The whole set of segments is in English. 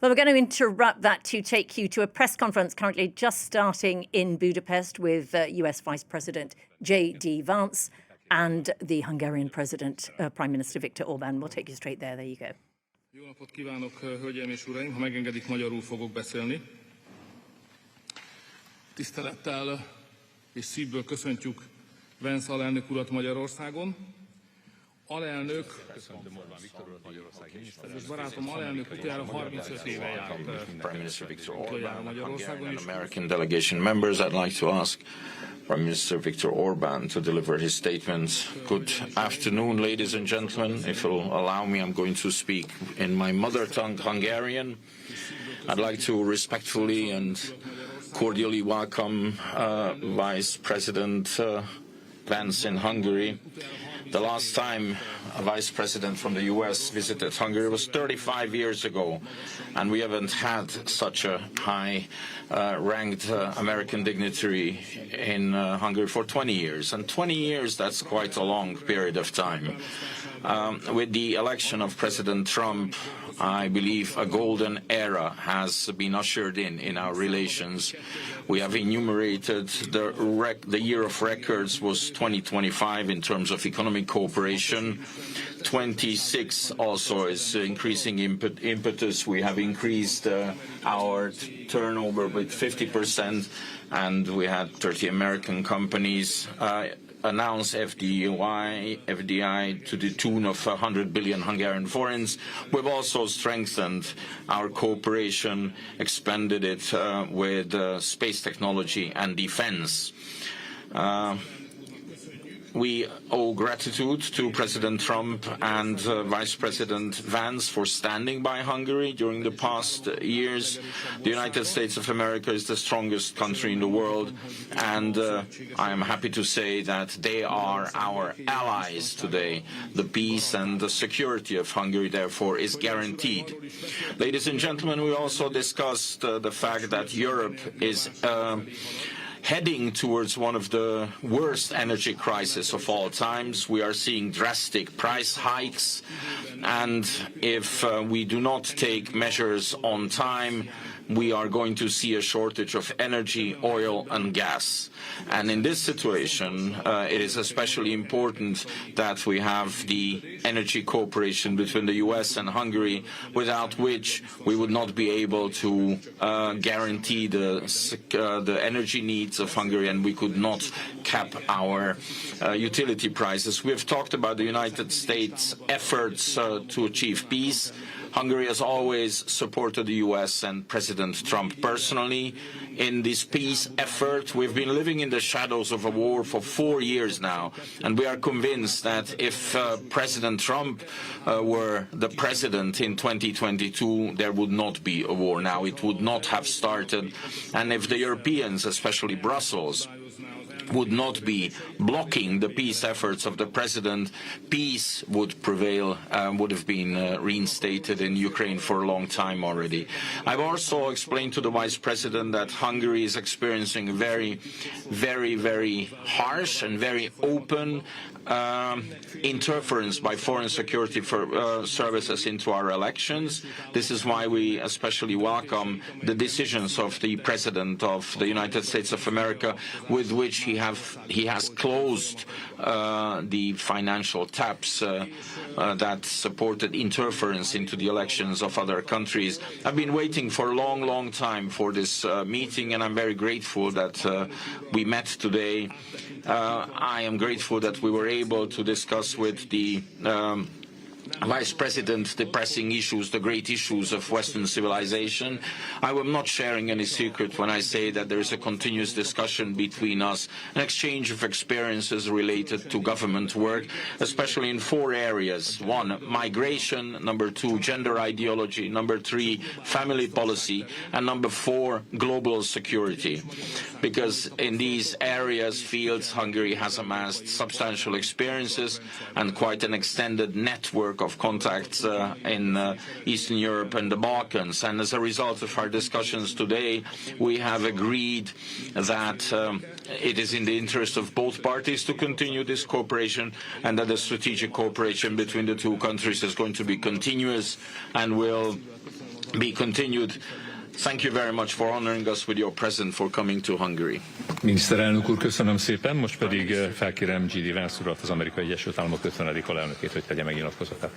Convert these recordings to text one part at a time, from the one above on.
Well, we're going to interrupt that to take you to a press conference currently just starting in Budapest with US Vice President JD Vance and the Hungarian President, Prime Minister Viktor Orban. We'll take you straight there. There you go. Jó napot kívánok, hölgyeim és uraim! Ha megengedik, magyarul fogok beszélni. Tisztelettel és szívből köszöntjük Vance alelnök urat Magyarországon. Alelnök, és barátom alelnök utoljára 35 éve járt Prime Minister Viktor Orban, Hungarian and American delegation members, I'd like to ask Prime Minister Viktor Orban to deliver his statement. Good afternoon, ladies and gentlemen. If you'll allow me, I'm going to speak in my mother tongue, Hungarian. I'd like to respectfully and cordially welcome Vice President Vance in Hungary. The last time a vice president from the US visited Hungary was 35 years ago, and we haven't had such a high-ranked American dignitary in Hungary for 20 years. And 20 years, that's quite a long period of time. With the election of President Trump, I believe a golden era has been ushered in our relations. We have enumerated the year of records was 2025 in terms of economic cooperation. 26 also is increasing impetus. We have increased our turnover with 50%, and we had 30 American companies announce FDI to the tune of 100 billion Hungarian forints. We've also strengthened our cooperation, expanded it with space technology and defense. We owe gratitude to President Trump and Vice President Vance for standing by Hungary during the past years. The United States of America is the strongest country in the world, and I am happy to say that they are our allies today. The peace and the security of Hungary, therefore, is guaranteed. Ladies and gentlemen, we also discussed the fact that Europe is heading towards one of the worst energy crises of all times. We are seeing drastic price hikes, and if we do not take measures on time, we are going to see a shortage of energy, oil and gas. And in this situation, it is especially important that we have the energy cooperation between the US and Hungary, without which we would not be able to guarantee the energy needs of Hungary, and we could not cap our utility prices. We have talked about the United States' efforts to achieve peace. Hungary has always supported the US and President Trump personally in this peace effort. We've been living in the shadows of a war for 4 years now, and we are convinced that if President Trump were the president in 2022, there would not be a war now. It would not have started. And if the Europeans, especially Brussels, would not be blocking the peace efforts of the president, peace would prevail, would have been reinstated in Ukraine for a long time already. I've also explained to the vice president that Hungary is experiencing a very, very, very harsh and very open interference by foreign security services into our elections. This is why we especially welcome the decisions of the President of the United States of America, with which he has closed the financial taps that supported interference into the elections of other countries. I've been waiting for a long, long time for this meeting, and I'm very grateful that we met today. I am grateful that we were able to discuss with the Vice President the pressing issues, the great issues of Western civilization. I am not sharing any secret when I say that there is a continuous discussion between us, an exchange of experiences related to government work, especially in 4 areas. 1, migration. Number 2, gender ideology. Number 3, family policy. And number 4, global security. Because in these fields, Hungary has amassed substantial experiences and quite an extended network of contacts in Eastern Europe and the Balkans. And as a result of our discussions today, we have agreed that it is in the interest of both parties to continue this cooperation, and that the strategic cooperation between the two countries is going to be continuous and will be continued. Thank you very much for honoring us with your presence, for coming to Hungary. Miniszterelnök úr, köszönöm szépen. Most pedig felkérem JD Vance urat, az Amerikai Egyesült Államok 50. alelnökét, hogy tegye meg nyilatkozatát.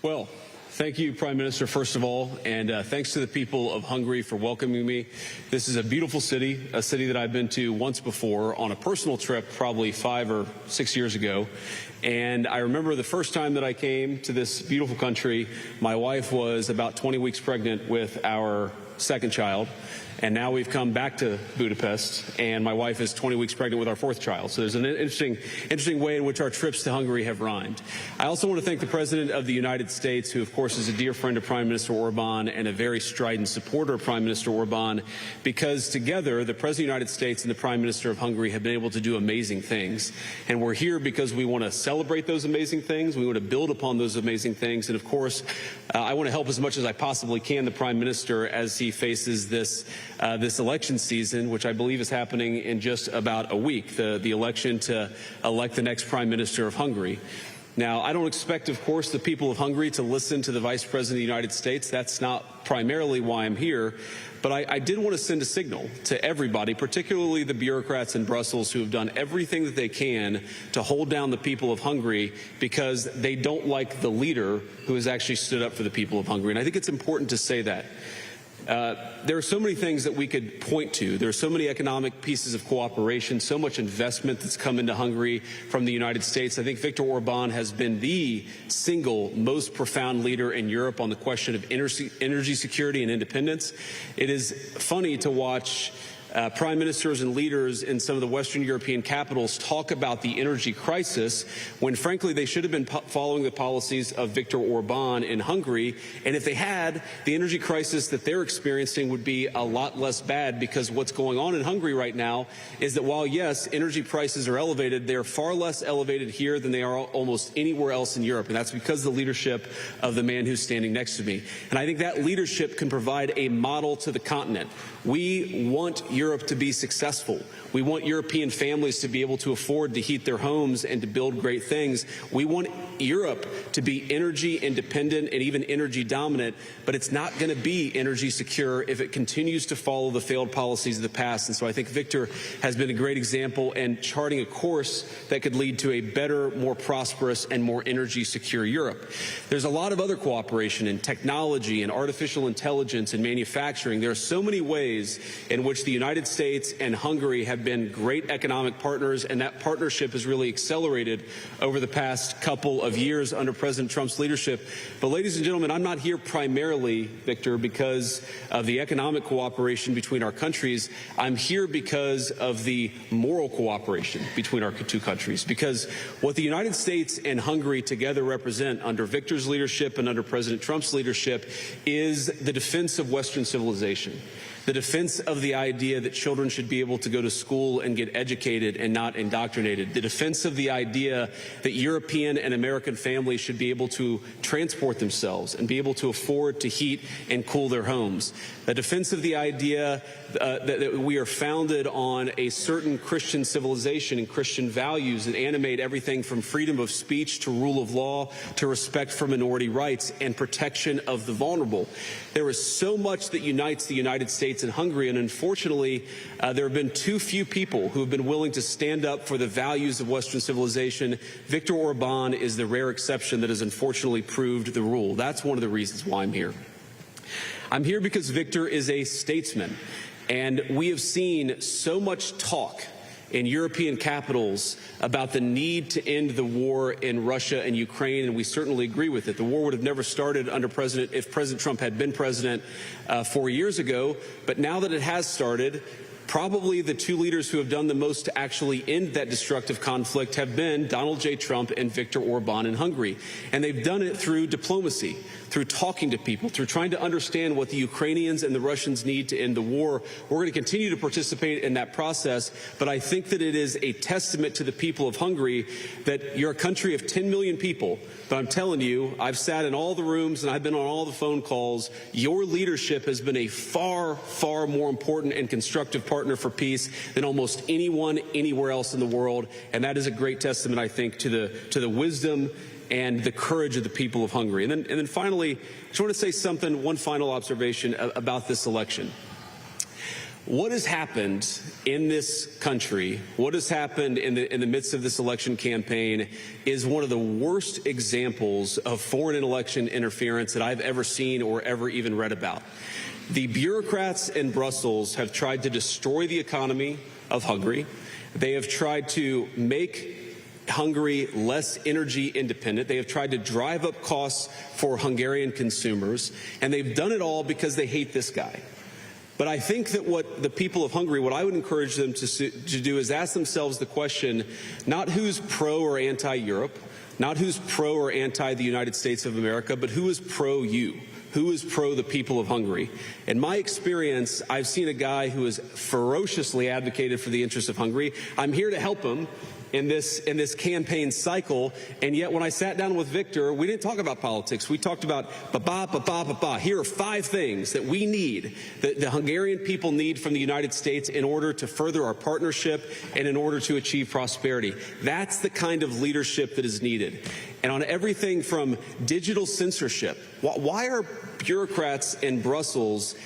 Well, thank you, Prime Minister, first of all, and thanks to the people of Hungary for welcoming me. This is a beautiful city, a city that I've been to once before on a personal trip probably 5 or 6 years ago. And I remember the first time that I came to this beautiful country, my wife was about 20 weeks pregnant with our second child. And now we've come back to Budapest, and my wife is 20 weeks pregnant with our fourth child. So there's an interesting way in which our trips to Hungary have rhymed. I also want to thank the President of the United States, who, of course, is a dear friend of Prime Minister Orban and a very strident supporter of Prime Minister Orban, because together, the President of the United States and the Prime Minister of Hungary have been able to do amazing things. And we're here because we want to celebrate those amazing things. We want to build upon those amazing things. And, of course, I want to help as much as I possibly can the Prime Minister as he faces this election season, which I believe is happening in just about a week, the election to elect the next Prime Minister of Hungary. Now, I don't expect, of course, the people of Hungary to listen to the Vice President of the United States. That's not primarily why I'm here. But I did want to send a signal to everybody, particularly the bureaucrats in Brussels who have done everything that they can to hold down the people of Hungary because they don't like the leader who has actually stood up for the people of Hungary. And I think it's important to say that. There are so many things that we could point to. There are so many economic pieces of cooperation, so much investment that's come into Hungary from the United States. I think Viktor Orban has been the single most profound leader in Europe on the question of energy security and independence. It is funny to watch prime ministers and leaders in some of the Western European capitals talk about the energy crisis when, frankly, they should have been following the policies of Viktor Orban in Hungary. And if they had, the energy crisis that they're experiencing would be a lot less bad, because what's going on in Hungary right now is that while, yes, energy prices are elevated, they're far less elevated here than they are almost anywhere else in Europe. And that's because of the leadership of the man who's standing next to me. And I think that leadership can provide a model to the continent. We want Europe to be successful. We want European families to be able to afford to heat their homes and to build great things. We want Europe to be energy independent and even energy dominant, but it's not going to be energy secure if it continues to follow the failed policies of the past. And so I think Viktor has been a great example in charting a course that could lead to a better, more prosperous, and more energy secure Europe. There's a lot of other cooperation in technology and artificial intelligence and manufacturing. There are so many ways in which the United States and Hungary have been great economic partners, and that partnership has really accelerated over the past couple of years under President Trump's leadership. But ladies and gentlemen, I'm not here primarily, Viktor, because of the economic cooperation between our countries. I'm here because of the moral cooperation between our two countries, because what the United States and Hungary together represent under Viktor's leadership and under President Trump's leadership is the defense of Western civilization. The defense of the idea that children should be able to go to school and get educated and not indoctrinated. The defense of the idea that European and American families should be able to transport themselves and be able to afford to heat and cool their homes. The defense of the idea that we are founded on a certain Christian civilization and Christian values that animate everything from freedom of speech to rule of law to respect for minority rights and protection of the vulnerable. There is so much that unites the United States and Hungary, and unfortunately, there have been too few people who have been willing to stand up for the values of Western civilization. Viktor Orban is the rare exception that has unfortunately proved the rule. That's one of the reasons why I'm here. I'm here because Viktor is a statesman, and we have seen so much talk in European capitals about the need to end the war in Russia and Ukraine, and we certainly agree with it. The war would have never started if President Trump had been president 4 years ago, but now that it has started, probably the two leaders who have done the most to actually end that destructive conflict have been Donald J. Trump and Viktor Orban in Hungary. And they've done it through diplomacy, through talking to people, through trying to understand what the Ukrainians and the Russians need to end the war. We're going to continue to participate in that process, but I think that it is a testament to the people of Hungary that you're a country of 10 million people. But I'm telling you, I've sat in all the rooms and I've been on all the phone calls. Your leadership has been a far, far more important and constructive partner for peace than almost anyone anywhere else in the world. And that is a great testament, I think, to the wisdom and the courage of the people of Hungary. And then finally, I just want to say something, one final observation about this election. What has happened in this country, what has happened in the midst of this election campaign is one of the worst examples of foreign election interference that I've ever seen or ever even read about. The bureaucrats in Brussels have tried to destroy the economy of Hungary. They have tried to make Hungary less energy independent. They have tried to drive up costs for Hungarian consumers, and they've done it all because they hate this guy. But I think that what the people of Hungary, what I would encourage them to do is ask themselves the question, not who's pro or anti-Europe, not who's pro or anti the United States of America, but who is pro-you, who is pro the people of Hungary. In my experience, I've seen a guy who has ferociously advocated for the interests of Hungary. I'm here to help him in this campaign cycle, and yet when I sat down with Viktor, we didn't talk about politics. We talked about Here are 5 things that we need, that the Hungarian people need from the United States in order to further our partnership and in order to achieve prosperity. That's the kind of leadership that is needed. And on everything from digital censorship, why are bureaucrats in Brussels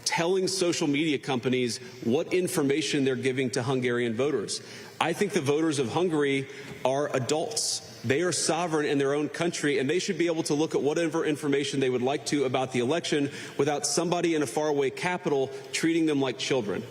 telling social media companies what information they're giving to Hungarian voters? I think the voters of Hungary are adults. They are sovereign in their own country, and they should be able to look at whatever information they would like to about the election without somebody in a faraway capital treating them like children.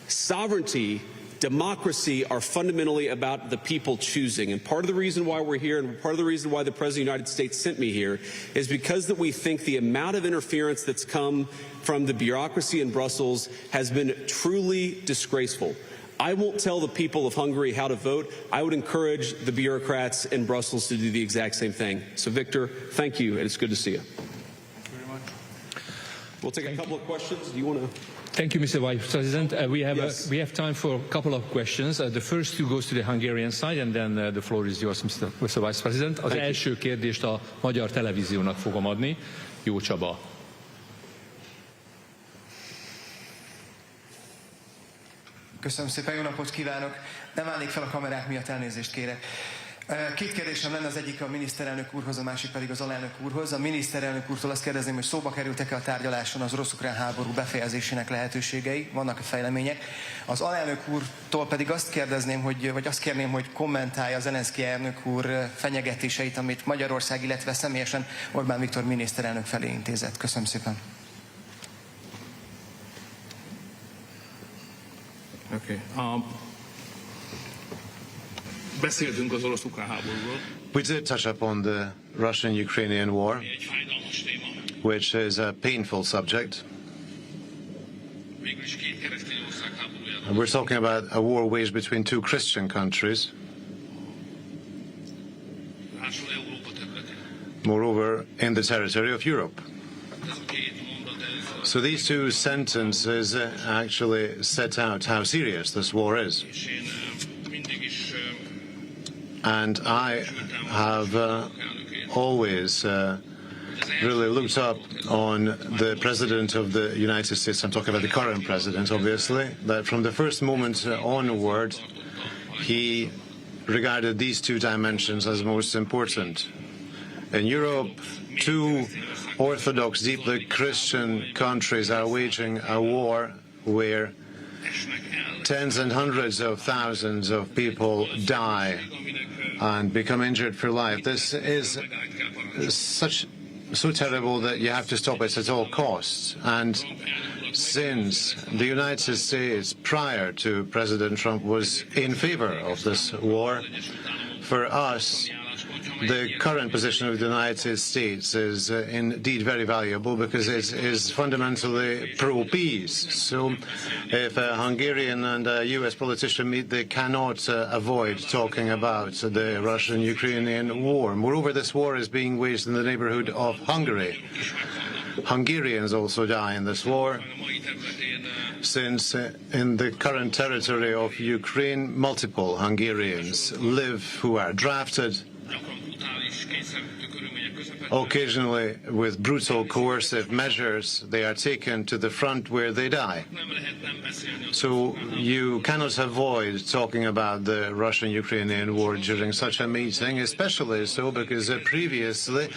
Sovereignty, democracy are fundamentally about the people choosing. And part of the reason why we're here and part of the reason why the President of the United States sent me here is because that we think the amount of interference that's come from the bureaucracy in Brussels has been truly disgraceful. I won't tell the people of Hungary how to vote. I would encourage the bureaucrats in Brussels to do the exact same thing. So, Viktor, thank you, and it's good to see you. Thank you very much. We'll take a couple of questions. Do you want to? Thank you, Mr. Vice President. We have time for a couple of questions. The first two goes to the Hungarian side, and then the floor is yours, Mr. Vice President. Az első kérdést a magyar televíziónak fogom adni. Jó Csaba. Köszönöm szépen, jó napot kívánok! Nem állnék fel a kamerák miatt, elnézést kérek. 2 kérdésem lenne, az egyik a miniszterelnök úrhoz, a másik pedig az alelnök úrhoz. A miniszterelnök úrtól azt kérdezném, hogy szóba kerültek-e a tárgyaláson az orosz-ukrán háború befejezésének lehetőségei, vannak-e fejlemények. Az alelnök úrtól pedig azt kérdezném, vagy azt kérném, hogy kommentálja Zelenszkij elnök úr fenyegetéseit, amit Magyarország, illetve személyesen Orbán Viktor miniszterelnök felé intézett. Köszönöm szépen. Okay. Beszéltünk az orosz-ukrán háborúról. We did touch upon the Russian-Ukrainian war, which is a painful subject. We're talking about a war waged between 2 Christian countries. Moreover, in the territory of Europe. So these 2 sentences actually set out how serious this war is. And I have always really looked up on the President of the United States, I'm talking about the current President, obviously, that from the first moment onward, he regarded these 2 dimensions as most important. In Europe, 2 Orthodox, deeply Christian countries are waging a war where tens and hundreds of thousands of people die and become injured for life. This is so terrible that you have to stop it at all costs. And since the United States, prior to President Trump, was in favor of this war, for us, the current position of the United States is indeed very valuable because it is fundamentally pro-peace. So if a Hungarian and a US politician meet, they cannot avoid talking about the Russian-Ukrainian war. Moreover, this war is being waged in the neighborhood of Hungary. Hungarians also die in this war, since in the current territory of Ukraine, multiple Hungarians live who are drafted occasionally with brutal coercive measures, they are taken to the front where they die. So you cannot avoid talking about the Russian-Ukrainian war during such a meeting, especially so because previously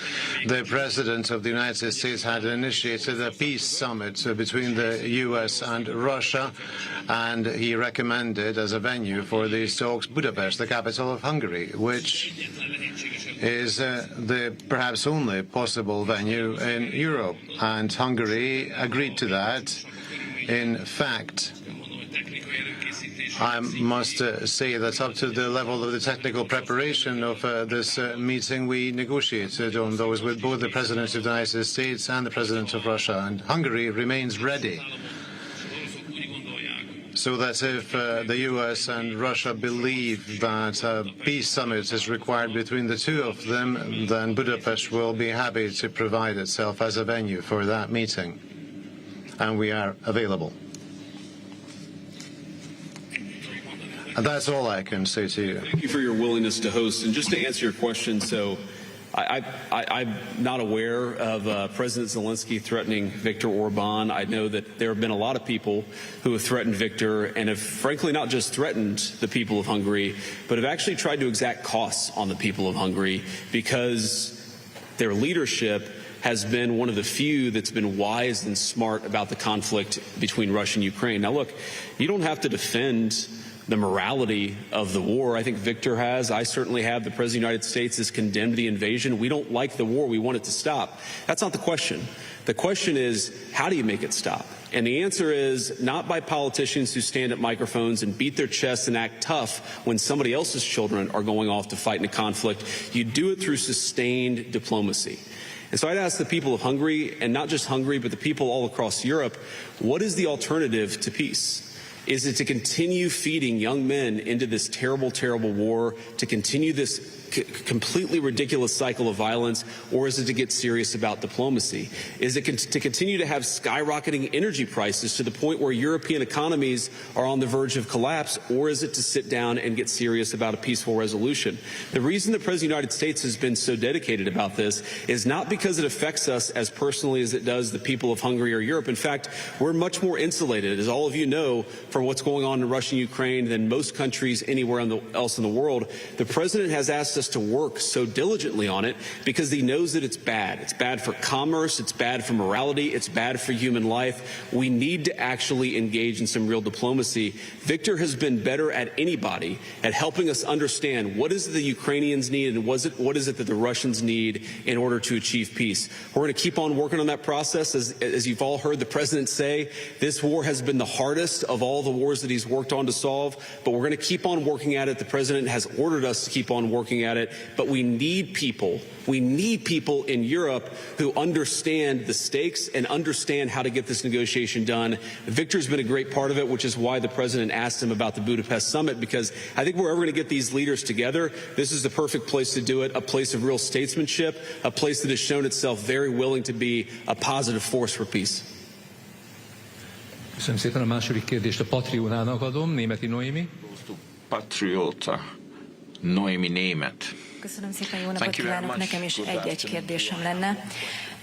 the President of the United States had initiated a peace summit between the US and Russia, and he recommended as a venue for these talks Budapest, the capital of Hungary, which is the perhaps only possible venue in Europe. And Hungary agreed to that. In fact, I must say that up to the level of the technical preparation of this meeting, we negotiated on those with both the President of the United States and the President of Russia, and Hungary remains ready. So that if the US and Russia believe that a peace summit is required between the two of them, then Budapest will be happy to provide itself as a venue for that meeting. And we are available. And that's all I can say to you. Thank you for your willingness to host. And just to answer your question, so I'm not aware of President Zelensky threatening Viktor Orban. I know that there have been a lot of people who have threatened Viktor and have frankly not just threatened the people of Hungary, but have actually tried to exact costs on the people of Hungary because their leadership has been one of the few that's been wise and smart about the conflict between Russia and Ukraine. Now, look, you don't have to defend the morality of the war. I think Viktor has. I certainly have. The President of the United States has condemned the invasion. We don't like the war. We want it to stop. That's not the question. The question is, how do you make it stop? And the answer is not by politicians who stand at microphones and beat their chests and act tough when somebody else's children are going off to fight in a conflict. You do it through sustained diplomacy. And so I'd ask the people of Hungary, and not just Hungary, but the people all across Europe, what is the alternative to peace? Is it to continue feeding young men into this terrible, terrible war, to continue this completely ridiculous cycle of violence, or is it to get serious about diplomacy? Is it to continue to have skyrocketing energy prices to the point where European economies are on the verge of collapse, or is it to sit down and get serious about a peaceful resolution? The reason the President of the United States has been so dedicated about this is not because it affects us as personally as it does the people of Hungary or Europe. In fact, we're much more insulated, as all of you know, from what's going on in Russia and Ukraine than most countries anywhere else in the world. The President has asked us to work so diligently on it because he knows that it's bad. It's bad for commerce, it's bad for morality, it's bad for human life. We need to actually engage in some real diplomacy. Viktor has been better at anybody at helping us understand what is it the Ukrainians need and what is it that the Russians need in order to achieve peace. We're going to keep on working on that process. As you've all heard the President say, this war has been the hardest of all the wars that he's worked on to solve, but we're going to keep on working at it. The President has ordered us to keep on working at it, but we need people in Europe who understand the stakes and understand how to get this negotiation done. Viktor's been a great part of it, which is why the President asked him about the Budapest summit, because I think we're ever going to get these leaders together, this is the perfect place to do it, a place of real statesmanship, a place that has shown itself very willing to be a positive force for peace. Köszönöm szépen. A második kérdést a Patriónának adom, Németi Noémi. Patriota, Noémi Német. Köszönöm szépen, jó napot kívánok. Nekem is egy kérdésem lenne.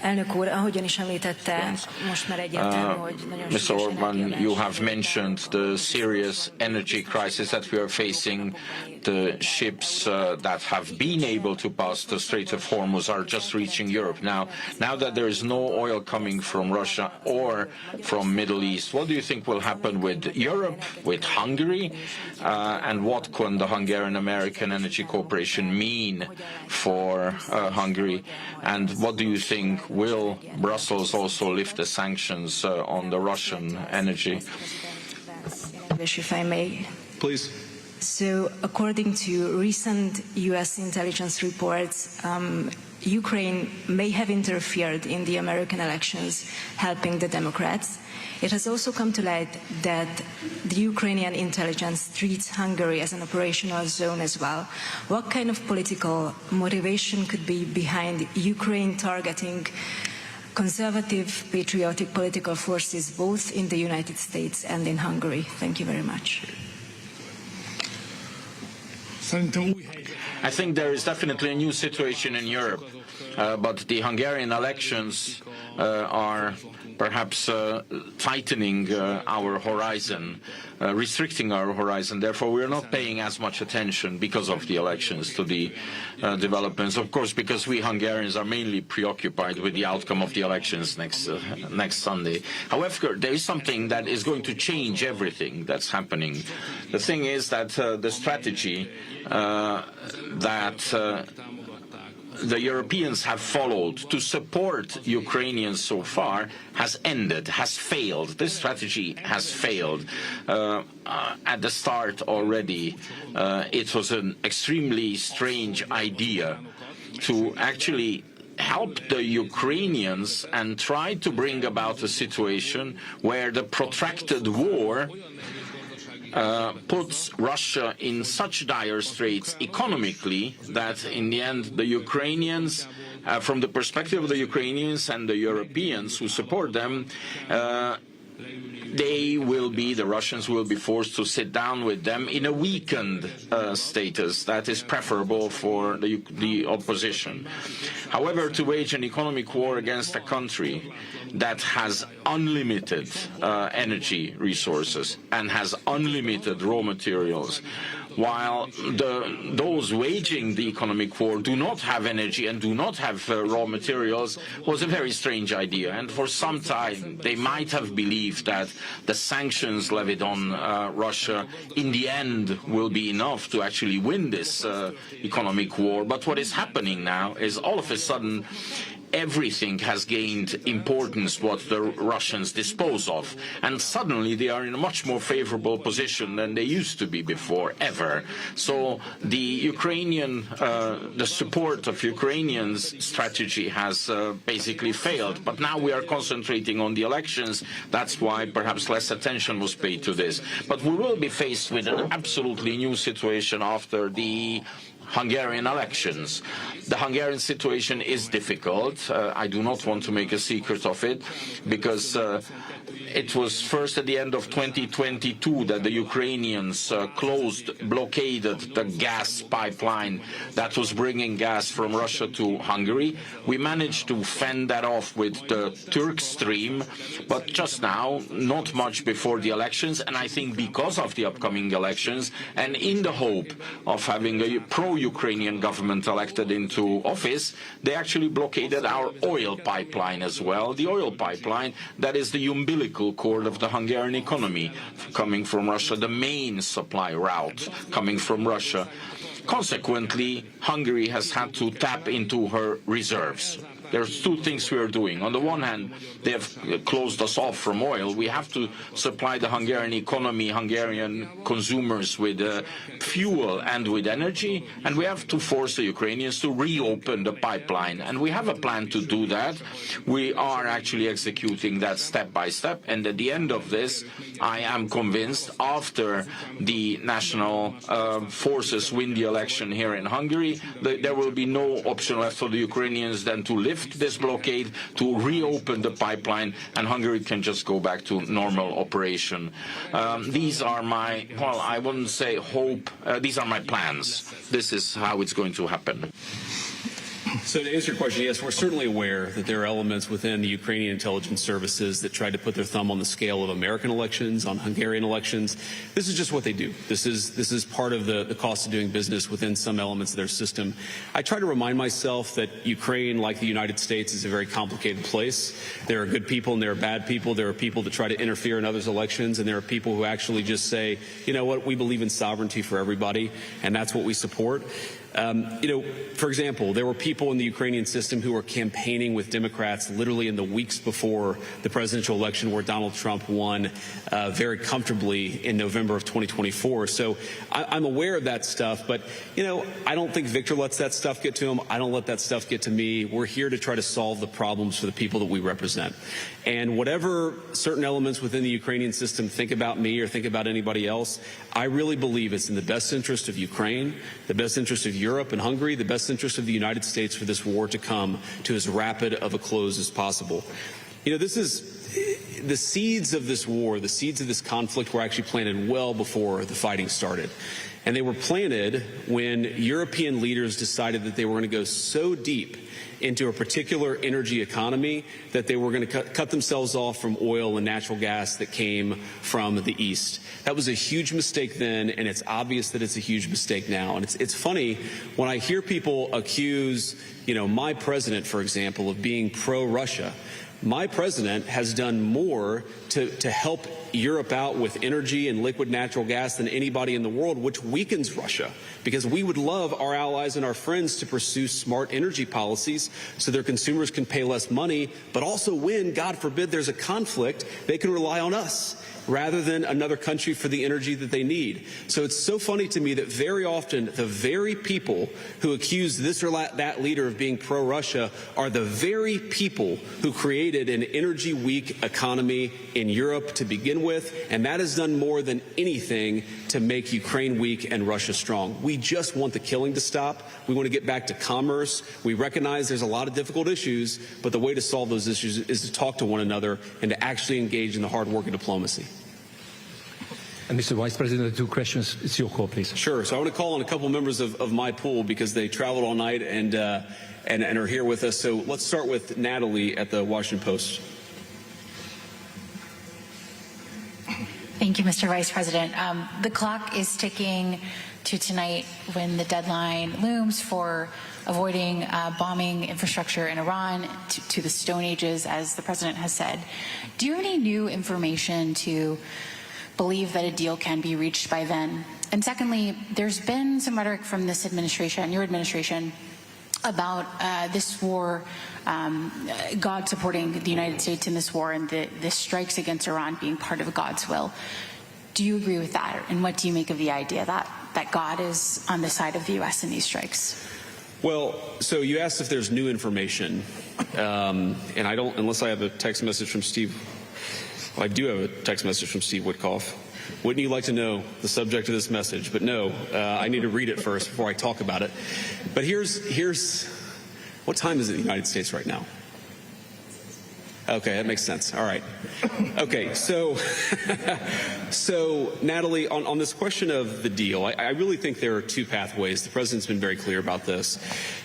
Elnök úr, ahogyan is említette, most már egyértelmű, hogy nagyon Mr. Orban, you have mentioned the serious energy crisis that we are facing. The ships that have been able to pass the Strait of Hormuz are just reaching Europe. Now that there is no oil coming from Russia or from Middle East, what do you think will happen with Europe, with Hungary, and what can the Hungarian-American Energy Corporation mean for Hungary? And what do you think, will Brussels also lift the sanctions on the Russian energy? If I may. Please. So, according to recent U.S. intelligence reports, Ukraine may have interfered in the American elections, helping the Democrats. It has also come to light that the Ukrainian intelligence treats Hungary as an operational zone as well. What kind of political motivation could be behind Ukraine targeting conservative, patriotic political forces both in the United States and in Hungary? Thank you very much. Szerintem új helyzet. I think there is definitely a new situation in Europe. but the Hungarian elections are perhaps tightening our horizon, restricting our horizon. Therefore, we are not paying as much attention because of the elections to the developments. Of course, because we Hungarians are mainly preoccupied with the outcome of the elections next Sunday. However, there is something that is going to change everything that's happening. The thing is that the strategy that the Europeans have followed to support Ukrainians so far has ended, has failed. This strategy has failed. At the start already, it was an extremely strange idea to actually help the Ukrainians and try to bring about a situation where the protracted war puts Russia in such dire straits economically that in the end the Ukrainians, from the perspective of the Ukrainians and the Europeans who support them, the Russians will be forced to sit down with them in a weakened status that is preferable for the opposition. However, to wage an economic war against a country that has unlimited energy resources and has unlimited raw materials, while those waging the economic war do not have energy and do not have raw materials, was a very strange idea. And for some time they might have believed that the sanctions levied on Russia in the end will be enough to actually win this economic war. But what is happening now is all of a sudden everything has gained importance what the Russians dispose of, and suddenly they are in a much more favorable position than they used to be before, ever. So the support of Ukrainians strategy has basically failed, but now we are concentrating on the elections. That's why perhaps less attention was paid to this. But we will be faced with an absolutely new situation after the Hungarian elections. The Hungarian situation is difficult. I do not want to make a secret of it, because it was first at the end of 2022 that the Ukrainians blockaded the gas pipeline that was bringing gas from Russia to Hungary. We managed to fend that off with the Turk Stream, but just now, not much before the elections, and I think because of the upcoming elections, and in the hope of having a pro-Ukrainian government elected into office, they actually blockaded our oil pipeline as well. The oil pipeline that is the umbilical cord of the Hungarian economy coming from Russia, the main supply route coming from Russia. Consequently, Hungary has had to tap into her reserves. There's two things we are doing. On the one hand, they have closed us off from oil. We have to supply the Hungarian economy, Hungarian consumers with fuel and with energy, and we have to force the Ukrainians to reopen the pipeline. And we have a plan to do that. We are actually executing that step by step, and at the end of this, I am convinced, after the national forces win the election here in Hungary, there will be no option left for the Ukrainians than to lift this blockade, to reopen the pipeline, and Hungary can just go back to normal operation. These are my, well, I wouldn't say hope, these are my plans. This is how it's going to happen. So to answer your question, yes, we're certainly aware that there are elements within the Ukrainian intelligence services that tried to put their thumb on the scale of American elections, on Hungarian elections. This is just what they do. This is part of the cost of doing business within some elements of their system. I try to remind myself that Ukraine, like the United States, is a very complicated place. There are good people and there are bad people. There are people that try to interfere in others' elections, and there are people who actually just say, you know what, we believe in sovereignty for everybody, and that's what we support. For example, there were people in the Ukrainian system who were campaigning with Democrats literally in the weeks before the presidential election, where Donald Trump won very comfortably in November of 2024. So I'm aware of that stuff, but, I don't think Viktor lets that stuff get to him. I don't let that stuff get to me. We're here to try to solve the problems for the people that we represent. And whatever certain elements within the Ukrainian system think about me or think about anybody else, I really believe it's in the best interest of Ukraine, the best interest of Europe and Hungary, the best interest of the United States for this war to come to as rapid of a close as possible. This is the seeds of this war, the seeds of this conflict were actually planted well before the fighting started. And they were planted when European leaders decided that they were going to go so deep into a particular energy economy that they were going to cut themselves off from oil and natural gas that came from the East. That was a huge mistake then, and it's obvious that it's a huge mistake now. And it's funny when I hear people accuse, my president, for example, of being pro-Russia. My president has done more to help Europe out with energy and liquid natural gas than anybody in the world, which weakens Russia, because we would love our allies and our friends to pursue smart energy policies so their consumers can pay less money, but also when, God forbid, there's a conflict, they can rely on us rather than another country for the energy that they need. So it's so funny to me that very often the very people who accuse this or that leader of being pro-Russia are the very people who created an energy-weak economy in Europe to begin with, and that has done more than anything to make Ukraine weak and Russia strong. We just want the killing to stop. We want to get back to commerce. We recognize there's a lot of difficult issues, but the way to solve those issues is to talk to one another and to actually engage in the hard work of diplomacy. And Mr. Vice President, 2 questions. It's your call, please. Sure. So I want to call on a couple members of my pool because they traveled all night and are here with us. So let's start with Natalie at the Washington Post. Thank you, Mr. Vice President. The clock is ticking to tonight when the deadline looms for avoiding bombing infrastructure in Iran to the Stone Ages, as the President has said. Do you have any new information to believe that a deal can be reached by then? And secondly, there's been some rhetoric from this administration, your administration, about this war, God supporting the United States in this war and the strikes against Iran being part of God's will. Do you agree with that? And what do you make of the idea that God is on the side of the U.S. in these strikes? Well, so you asked if there's new information, and I don't, unless I have a text message from Steve. Well, I do have a text message from Steve Witkoff. Wouldn't you like to know the subject of this message? But no, I need to read it first before I talk about it. But here's what time is it in the United States right now? Okay, that makes sense. All right. Okay, so Natalie, on this question of the deal, I really think there are 2 pathways. The President's been very clear about this.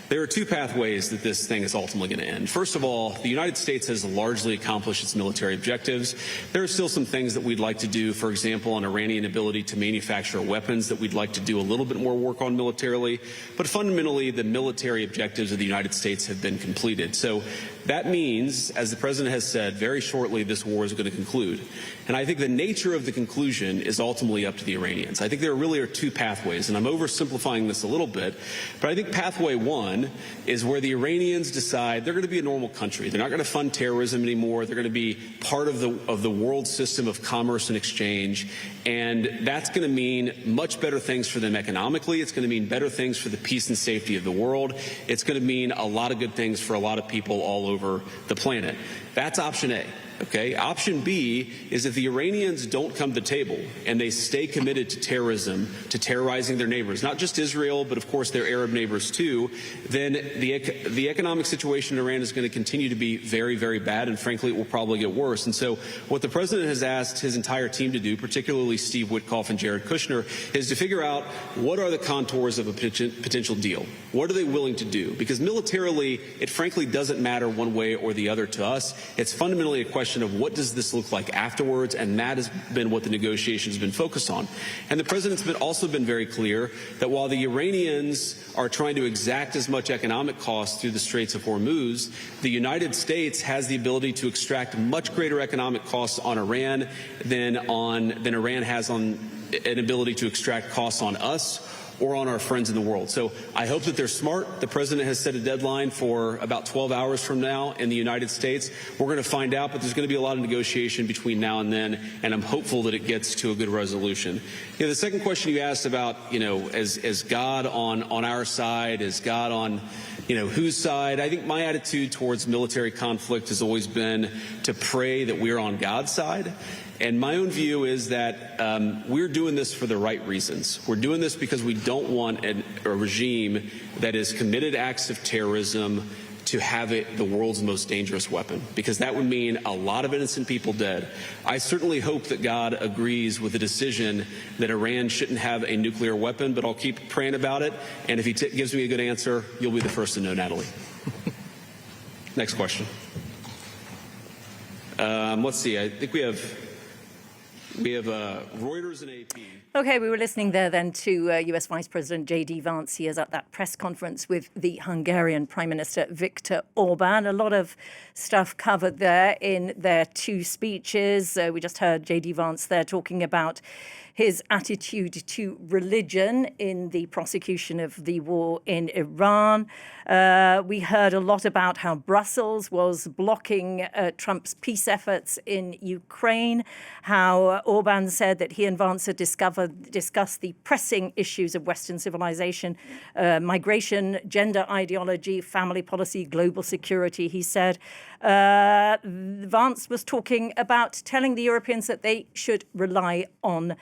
There are 2 pathways that this thing is ultimately going to end. First of all, the United States has largely accomplished its military objectives. There are still some things that we'd like to do, for example, on Iranian ability to manufacture weapons that we'd like to do a little bit more work on militarily. But fundamentally, the military objectives of the United States have been completed. So that means, as the President has said, very shortly this war is going to conclude. And I think the nature of the conclusion is ultimately up to the Iranians. I think there really are 2 pathways, and I'm oversimplifying this a little bit, but I think pathway 1 is where the Iranians decide they're going to be a normal country. They're not going to fund terrorism anymore. They're going to be part of the world system of commerce and exchange, and that's going to mean much better things for them economically. It's going to mean better things for the peace and safety of the world. It's going to mean a lot of good things for a lot of people all over the planet. That's option A. Okay. Option B is if the Iranians don't come to the table and they stay committed to terrorism, to terrorizing their neighbors, not just Israel, but of course their Arab neighbors too, then the economic situation in Iran is going to continue to be very, very bad, and frankly it will probably get worse. And so what the President has asked his entire team to do, particularly Steve Witkoff and Jared Kushner, is to figure out what are the contours of a potential deal. What are they willing to do? Because militarily, it frankly doesn't matter one way or the other to us. It's fundamentally a question of what does this look like afterwards, and that has been what the negotiations have been focused on. And the President's also been very clear that while the Iranians are trying to exact as much economic cost through the Straits of Hormuz, the United States has the ability to extract much greater economic costs on Iran than Iran has on an ability to extract costs on us or on our friends in the world. So I hope that they're smart. The President has set a deadline for about 12 hours from now in the United States. We're going to find out, but there's going to be a lot of negotiation between now and then, and I'm hopeful that it gets to a good resolution. The second question you asked about, is God on our side? Is God on, whose side? I think my attitude towards military conflict has always been to pray that we're on God's side. And my own view is that we're doing this for the right reasons. We're doing this because we don't want a regime that has committed acts of terrorism to have it the world's most dangerous weapon, because that would mean a lot of innocent people dead. I certainly hope that God agrees with the decision that Iran shouldn't have a nuclear weapon, but I'll keep praying about it. And if he gives me a good answer, you'll be the first to know, Natalie. Next question. Let's see. I think we have Reuters and AP. Okay, we were listening there then to US Vice President JD Vance. He is at that press conference with the Hungarian Prime Minister Viktor Orban. A lot of stuff covered there in their two speeches. We just heard JD Vance there talking about his attitude to religion in the prosecution of the war in Iran. We heard a lot about how Brussels was blocking Trump's peace efforts in Ukraine, how Orban said that he and Vance had discussed the pressing issues of Western civilization, migration, gender ideology, family policy, global security. He said Vance was talking about telling the Europeans that they should rely on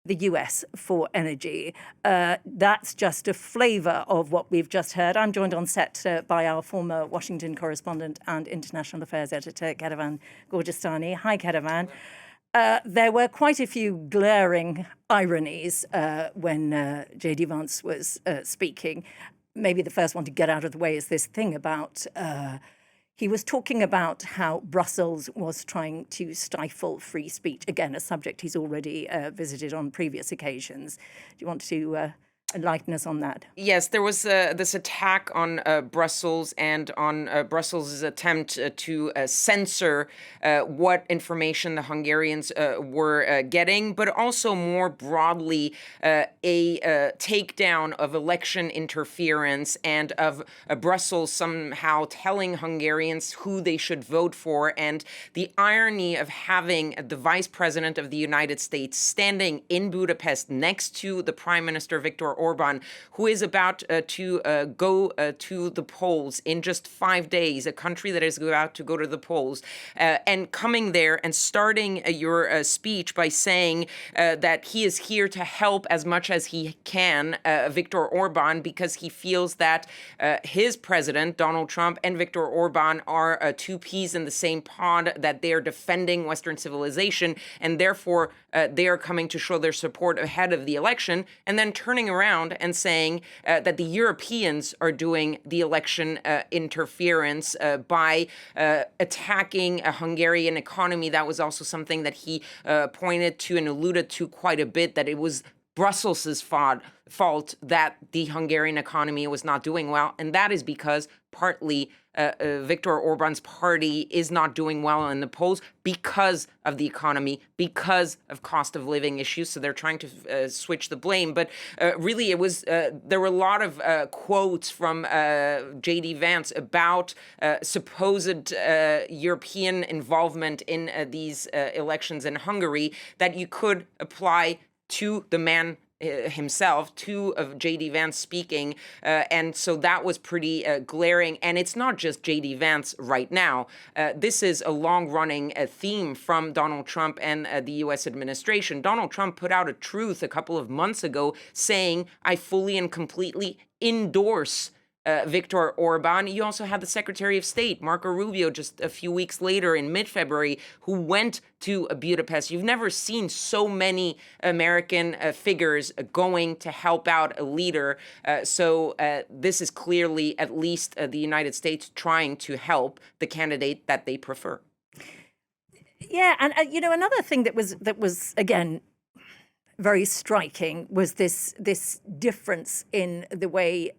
the US for energy. That's just a flavor of what we've just heard. I'm joined on set by our former Washington correspondent and international affairs editor, Keravan Gorjestani. Hi, Keravan. There were quite a few glaring ironies when JD Vance was speaking. Maybe the first one to get out of the way is this thing about he was talking about how Brussels was trying to stifle free speech. Again, a subject he's already visited on previous occasions. Do you want to enlighten us on that? Yes, there was this attack on Brussels and on Brussels' attempt to censor what information the Hungarians were getting, but also more broadly a takedown of election interference and of Brussels somehow telling Hungarians who they should vote for. And the irony of having the Vice President of the United States standing in Budapest next to the Prime Minister Viktor Orban, who is about to go to the polls in just 5 days, a country that is about to go to the polls, and coming there and starting your speech by saying that he is here to help as much as he can Viktor Orban, because he feels that his president, Donald Trump, and Viktor Orban are two peas in the same pod, that they are defending Western civilization, and therefore they are coming to show their support ahead of the election, and then turning around and saying that the Europeans are doing the election interference by attacking a Hungarian economy. That was also something that he pointed to and alluded to quite a bit, that it was Brussels' fault that the Hungarian economy was not doing well. And that is because partly Viktor Orban's party is not doing well in the polls because of the economy, because of cost of living issues. So they're trying to switch the blame. But really, it was there were a lot of quotes from JD Vance about supposed European involvement in these elections in Hungary that you could apply to the man himself, to JD Vance speaking, and so that was pretty glaring. And it's not just JD Vance right now. This is a long-running theme from Donald Trump and the U.S. administration. Donald Trump put out a truth a couple of months ago saying, I fully and completely endorse Viktor Orban. You also had the Secretary of State, Marco Rubio, just a few weeks later in mid-February, who went to Budapest. You've never seen so many American figures going to help out a leader. So this is clearly at least the United States trying to help the candidate that they prefer. Yeah, and another thing that was again very striking was this difference in the way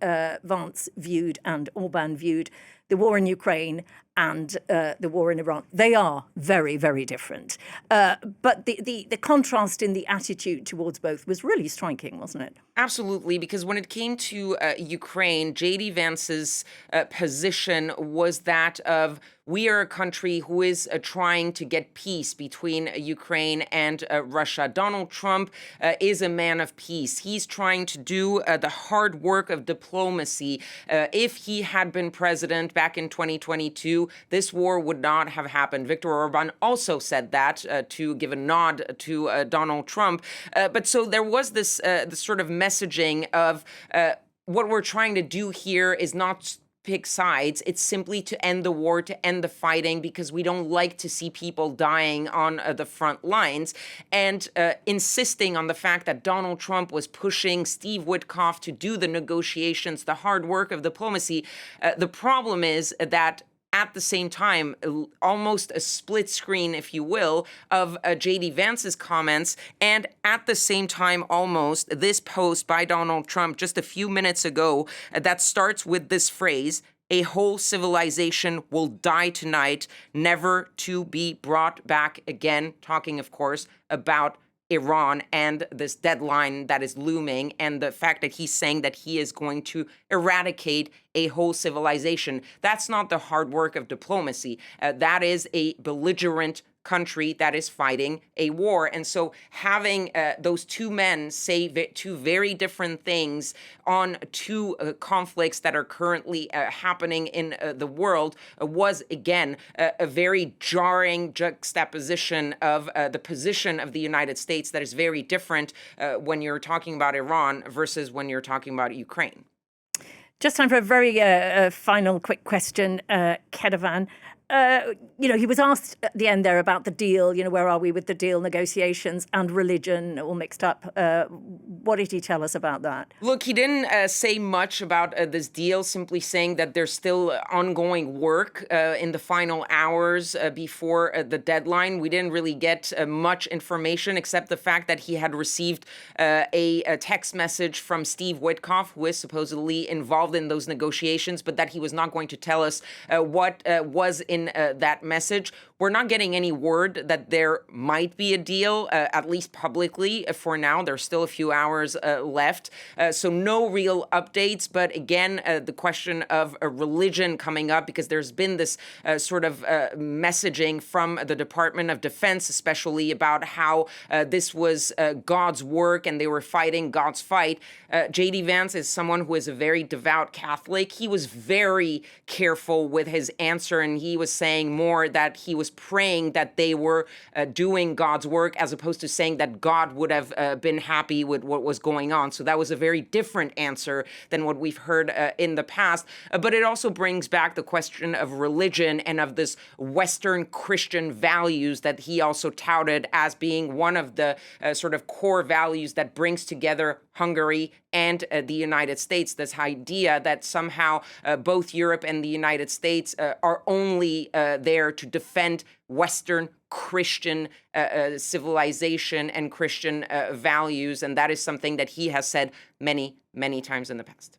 Vance viewed and Orban viewed the war in Ukraine and the war in Iran. They are very, very different. But the contrast in the attitude towards both was really striking, wasn't it? Absolutely, because when it came to Ukraine, JD Vance's position was that of, we are a country who is trying to get peace between Ukraine and Russia. Donald Trump is a man of peace. He's trying to do the hard work of diplomacy. If he had been president back in 2022, this war would not have happened. Viktor Orban also said that to give a nod to Donald Trump. But so there was this sort of messaging of what we're trying to do here is not pick sides. It's simply to end the war, to end the fighting, because we don't like to see people dying on the front lines, and insisting on the fact that Donald Trump was pushing Steve Witkoff to do the negotiations, the hard work of diplomacy. The problem is that at the same time, almost a split screen, if you will, of JD Vance's comments, and at the same time, almost, this post by Donald Trump just a few minutes ago that starts with this phrase, "A whole civilization will die tonight, never to be brought back again," talking, of course, about Iran and this deadline that is looming, and the fact that he's saying that he is going to eradicate a whole civilization. That's not the hard work of diplomacy. That is a belligerent country that is fighting a war. And so having those two men say two very different things on two conflicts that are currently happening in the world was, again, a very jarring juxtaposition of the position of the United States that is very different when you're talking about Iran versus when you're talking about Ukraine. Just time for a very final quick question, Kedavan. He was asked at the end there about the deal, where are we with the deal negotiations, and religion all mixed up. What did he tell us about that? Look, he didn't say much about this deal, simply saying that there's still ongoing work in the final hours before the deadline. We didn't really get much information except the fact that he had received a text message from Steve Witkoff, who is supposedly involved in those negotiations, but that he was not going to tell us what was in that message. We're not getting any word that there might be a deal, at least publicly for now. There's still a few hours left. So no real updates. But again, the question of religion coming up, because there's been this sort of messaging from the Department of Defense, especially about how this was God's work and they were fighting God's fight. JD Vance is someone who is a very devout Catholic. He was very careful with his answer, and he was saying more that he was praying that they were doing God's work, as opposed to saying that God would have been happy with what was going on. So that was a very different answer than what we've heard in the past. But it also brings back the question of religion and of this Western Christian values that he also touted as being one of the sort of core values that brings together Hungary and the United States. This idea that somehow both Europe and the United States are only there to defend Western Christian civilization and Christian values. And that is something that he has said many, many times in the past.